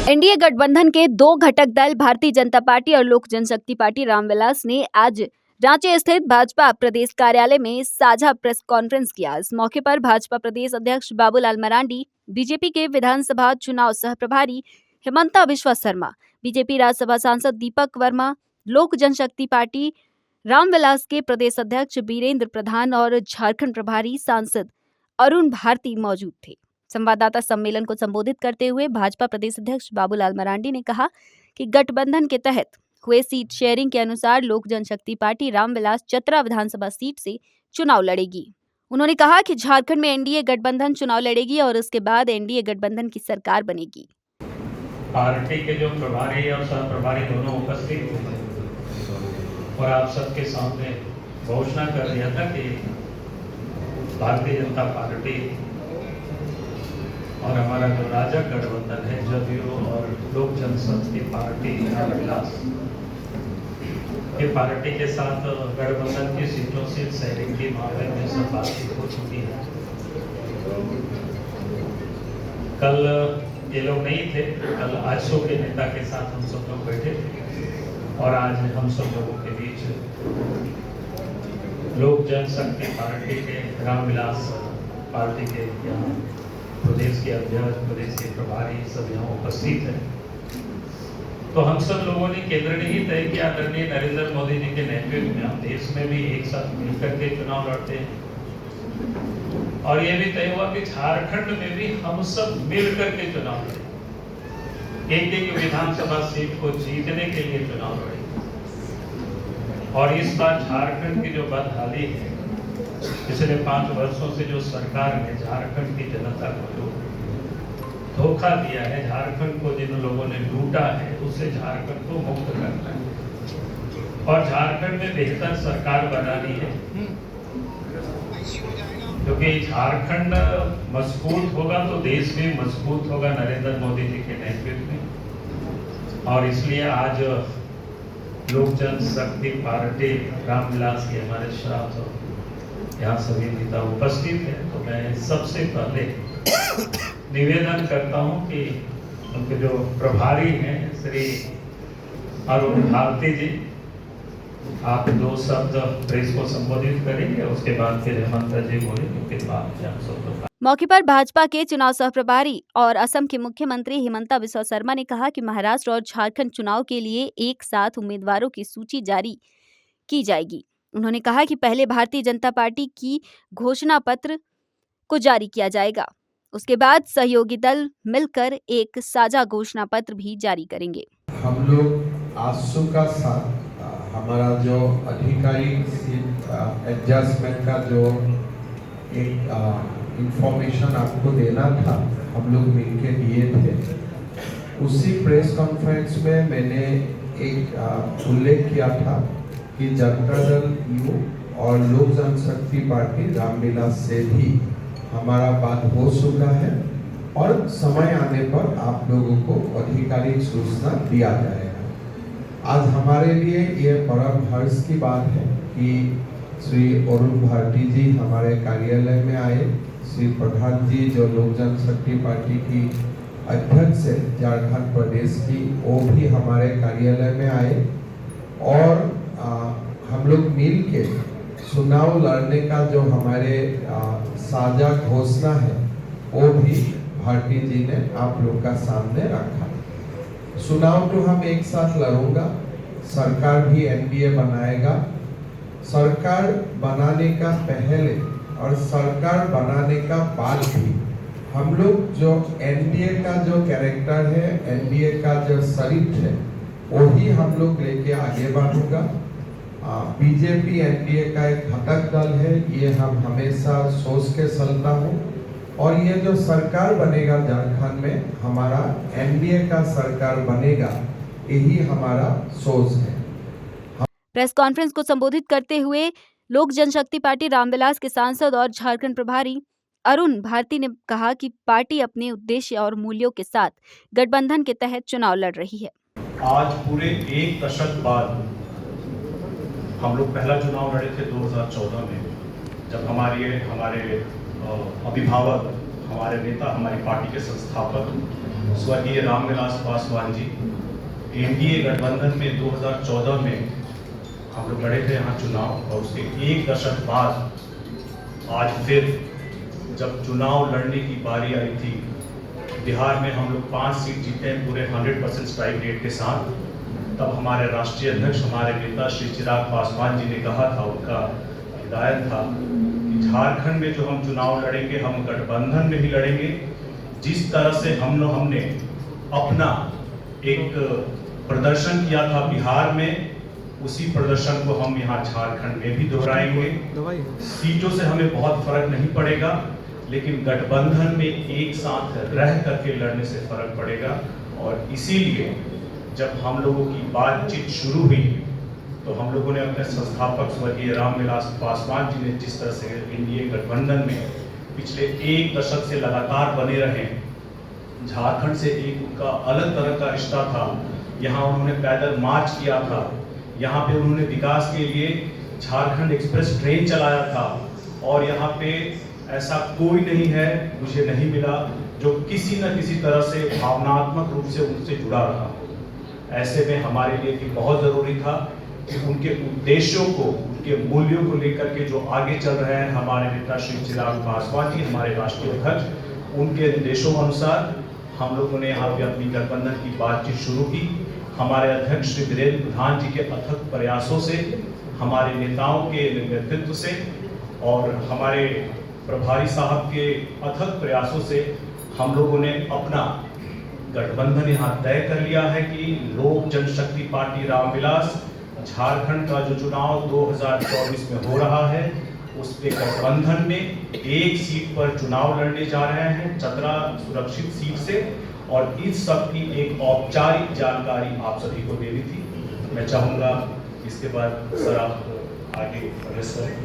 NDA गठबंधन के दो घटक दल भारतीय जनता पार्टी और लोक जनशक्ति पार्टी रामविलास ने आज रांची स्थित भाजपा प्रदेश कार्यालय में साझा प्रेस कॉन्फ्रेंस किया। इस मौके पर भाजपा प्रदेश अध्यक्ष बाबूलाल मरांडी, बीजेपी के विधानसभा चुनाव सह प्रभारी हेमंता बिश्वा शर्मा, बीजेपी राज्यसभा सांसद दीपक वर्मा, लोक जनशक्ति पार्टी रामविलास के प्रदेश अध्यक्ष बीरेंद्र प्रधान और झारखंड प्रभारी सांसद अरुण भारती मौजूद थे। संवाददाता सम्मेलन को संबोधित करते हुए भाजपा प्रदेश अध्यक्ष बाबूलाल मरांडी ने कहा कि गठबंधन के तहत हुए सीट शेयरिंग के अनुसार लोक जनशक्ति पार्टी रामविलास चतरा विधानसभा सीट से चुनाव लड़ेगी। उन्होंने कहा कि झारखंड में एनडीए गठबंधन चुनाव लड़ेगी और उसके बाद एनडीए गठबंधन की सरकार बनेगी। पार्टी के जो प्रभारी और सह प्रभारी दोनों उपस्थित थे और आप सबके सामने घोषणा कर दिया था कि भारतीय जनता पार्टी और हमारा जो राजग गठबंधन है जदयू और लोक जनशक्ति पार्टी रामविलास ये पार्टी के साथ गठबंधन की सीटों से शेयरिंग के मामले में सब बातचीत हो चुकी है। कल ये लोग नहीं थे, कल आजसू के नेता के साथ हम सब लोग बैठे थे और आज हम सब लोगों के बीच लोक जनशक्ति पार्टी के रामविलास पार्टी के यहाँ प्रदेश के अध्यक्ष, प्रदेश के प्रभारी सब यहाँ उपस्थित है। तो हम सब लोगों ने केंद्र ने ही तय किया, आदरणीय नरेंद्र मोदी जी के नेतृत्व में हम देश में भी एक साथ मिलकर के चुनाव लड़ते हैं और ये भी तय हुआ कि झारखंड में भी हम सब मिलकर के चुनाव लड़ेंगे, एक विधानसभा सीट को जीतने के लिए चुनाव लड़ेंगे। और इस बार झारखंड की जो बदहाली है, पिछले 5 वर्षों से जो सरकार ने झारखंड की जनता को जो धोखा दिया है, झारखंड को जिन लोगों ने लूटा है, उससे झारखंड को मुक्त करना है और झारखंड में बेहतर सरकार बनानी है, क्योंकि झारखंड मजबूत होगा तो देश भी मजबूत होगा नरेंद्र मोदी जी के नेतृत्व में। और इसलिए आज लोक जनशक्ति पार्टी रामविलास के हमारे साथ यहाँ सभी नेता उपस्थित हैं। तो मैं सबसे पहले निवेदन करता हूँ कि उनके जो प्रभारी हैं श्री अरुण भारती जी, आप 2 शब्द प्रेस को संबोधित करेंगे, उसके बाद फिर हेमंता जी बोलेंगे, उसके बाद मौके पर भाजपा के चुनाव सह प्रभारी और असम के मुख्यमंत्री हेमंता बिश्वा शर्मा ने कहा कि महाराष्ट्र और झारखंड चुनाव के लिए एक साथ उम्मीदवारों की सूची जारी की जाएगी। उन्होंने कहा कि पहले भारतीय जनता पार्टी की घोषणा पत्र को जारी किया जाएगा, उसके बाद सहयोगी दल मिलकर एक साझा घोषणा पत्र भी जारी करेंगे। हम लोग आजसू का साथ हमारा जो आधिकारिक एडजस्टमेंट का जो एक इंफॉर्मेशन आपको देना था, हम लोग मिलके दिए थे। उसी प्रेस कॉन्फ्रेंस में मैंने एक उल्लेख किया था कि जनता दल यू और लोक जनशक्ति पार्टी रामविलास से भी हमारा बात हो चुका है और समय आने पर आप लोगों को आधिकारिक सूचना दिया जाएगा। आज हमारे लिए ये परम हर्ष की बात है कि श्री अरुण भारती जी हमारे कार्यालय में आए, श्री प्रधान जी जो लोक जनशक्ति पार्टी की अध्यक्ष है झारखंड प्रदेश की, वो भी हमारे कार्यालय में आए और हम लोग मिल के चुनाव लड़ने का जो हमारे साझा घोषणा है वो भी भारती जी ने आप लोग का सामने रखा। चुनाव तो हम एक साथ लड़ूंगा, सरकार भी एनडीए बनाएगा। सरकार बनाने का पहले और सरकार बनाने का बाद भी हम लोग जो एनडीए का जो कैरेक्टर है, एनडीए का जो शरीफ है, वही हम लोग लेके आगे बढ़ूंगा। बीजेपी एनडीए का एक घटक दल है, ये हम हमेशा सोच के चलता हूँ और ये जो सरकार बनेगा झारखंड में, हमारा एनडीए का सरकार बनेगा, यही हमारा सोच है। प्रेस कॉन्फ्रेंस को संबोधित करते हुए लोक जनशक्ति पार्टी रामविलास के सांसद और झारखंड प्रभारी अरुण भारती ने कहा कि पार्टी अपने उद्देश्य और मूल्यों के साथ गठबंधन के तहत चुनाव लड़ रही है। आज पूरे 1 दशक बाद हम लोग पहला चुनाव लड़े थे 2014 में, जब हमारे अभिभावक, हमारे नेता, हमारी पार्टी के संस्थापक स्वर्गीय रामविलास पासवान जी, एनडीए गठबंधन में 2014 में हम लोग लड़े थे यहाँ चुनाव, और उसके एक दशक बाद आज फिर जब चुनाव लड़ने की बारी आई थी, बिहार में हम लोग 5 सीट जीते हैं पूरे 100% स्ट्राइक रेट के साथ। तब हमारे राष्ट्रीय अध्यक्ष, हमारे नेता श्री चिराग पासवान जी ने कहा था, उनका हिदायत था कि झारखंड में जो हम चुनाव लड़ेंगे, हम गठबंधन में ही लड़ेंगे। जिस तरह से हमने अपना एक प्रदर्शन किया था बिहार में, उसी प्रदर्शन को हम यहाँ झारखंड में भी दोहराएंगे। सीटों से हमें बहुत फर्क नहीं पड़ेगा, लेकिन गठबंधन में एक साथ रह करके लड़ने से फर्क पड़ेगा। और इसीलिए जब हम लोगों की बातचीत शुरू हुई तो हम लोगों ने अपने संस्थापक स्वर्गीय रामविलास पासवान जी ने जिस तरह से एनडीए गठबंधन में पिछले एक दशक से लगातार बने रहे, झारखंड से एक उनका अलग तरह का रिश्ता था। यहाँ उन्होंने पैदल मार्च किया था, यहाँ पे उन्होंने विकास के लिए झारखंड एक्सप्रेस ट्रेन चलाया था, और यहाँ पे ऐसा कोई नहीं है, मुझे नहीं मिला, जो किसी न किसी तरह से भावनात्मक रूप से उनसे जुड़ा रहा। ऐसे में हमारे लिए भी बहुत ज़रूरी था कि उनके उद्देश्यों को, उनके मूल्यों को लेकर के जो आगे चल रहे हैं हमारे नेता श्री चिराग पासवान जी, हमारे राष्ट्रीय अध्यक्ष, उनके निर्देशों अनुसार हम लोगों ने यहाँ पे अपनी गठबंधन की बातचीत शुरू की। हमारे अध्यक्ष श्री वीरेंद्र प्रधान जी के अथक प्रयासों से, हमारे नेताओं के नेतृत्व से और हमारे प्रभारी साहब के अथक प्रयासों से हम लोगों ने अपना गठबंधन यहाँ तय कर लिया है कि लोक जनशक्ति पार्टी रामविलास झारखंड का जो चुनाव 2024 में हो रहा है, उस पे गठबंधन में एक सीट पर चुनाव लड़ने जा रहे हैं, चतरा सुरक्षित सीट से। और इस सब की एक औपचारिक जानकारी आप सभी को देनी थी। मैं चाहूँगा इसके बाद सर आप आगे प्रोग्रेस करें।